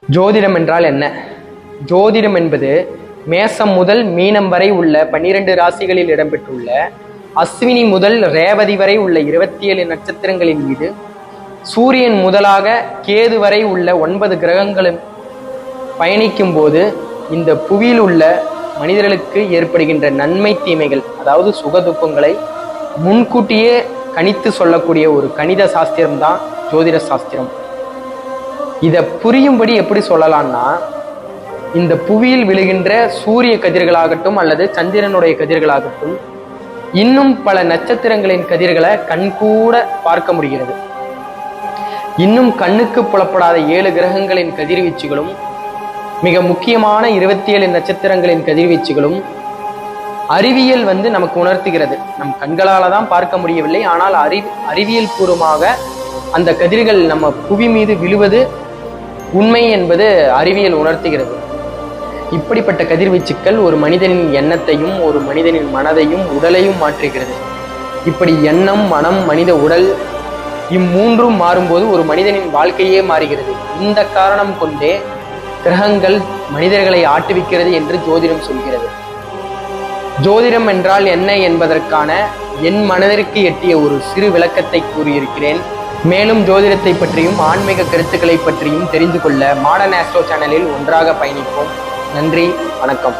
ஜோதிடம் என்றால் என்ன? ஜோதிடம் என்பது மேசம் முதல் மீனம் வரை உள்ள 12 ராசிகளில் இடம்பெற்றுள்ள அஸ்வினி முதல் ரேவதி வரை உள்ள 27 நட்சத்திரங்களின் மீது சூரியன் முதலாக கேது வரை உள்ள 9 கிரகங்களும் பயணிக்கும் போது இந்த புவியில் உள்ள மனிதர்களுக்கு ஏற்படுகின்ற நன்மை தீமைகள், அதாவது சுகதுக்கங்களை முன்கூட்டியே கணித்து சொல்லக்கூடிய ஒரு கணித சாஸ்திரம் தான் ஜோதிட சாஸ்திரம். இதை புரியும்படி எப்படி சொல்லலாம்னா, இந்த புவியில் விழுகின்ற சூரிய கதிர்களாகட்டும் அல்லது சந்திரனுடைய கதிர்களாகட்டும், இன்னும் பல நட்சத்திரங்களின் கதிர்களை கண்கூட பார்க்க முடிகிறது. இன்னும் கண்ணுக்கு புலப்படாத 7 கிரகங்களின் கதிர்வீச்சுகளும் மிக முக்கியமான 27 நட்சத்திரங்களின் கதிர்வீச்சுகளும் அறிவியல் நமக்கு உணர்த்துகிறது. நம் கண்களால தான் பார்க்க முடியவில்லை, ஆனால் அறிவியல் பூர்வமாக அந்த கதிர்கள் நம்ம புவி மீது விழுவது உண்மை என்பது அறிவியல் உணர்த்துகிறது. இப்படிப்பட்ட கதிர்வீச்சுக்கள் ஒரு மனிதனின் எண்ணத்தையும் ஒரு மனிதனின் மனதையும் உடலையும் மாற்றுகிறது. இப்படி எண்ணம், மனம், மனித உடல் இம்மூன்றும் மாறும்போது ஒரு மனிதனின் வாழ்க்கையே மாறுகிறது. இந்த காரணம் கொண்டே கிரகங்கள் மனிதர்களை ஆட்டுவிக்கிறது என்று ஜோதிடம் சொல்கிறது. ஜோதிடம் என்றால் என்ன என்பதற்கான என் மனதிற்கு எட்டிய ஒரு சிறு விளக்கத்தை கூறியிருக்கிறேன். மேலும் ஜோதிடத்தை பற்றியும் ஆன்மீக கருத்துக்களை பற்றியும் தெரிந்து கொள்ள மாடர்ன் ஆஸ்ட்ரோ சேனலில் ஒன்றாக பயணிப்போம். நன்றி, வணக்கம்.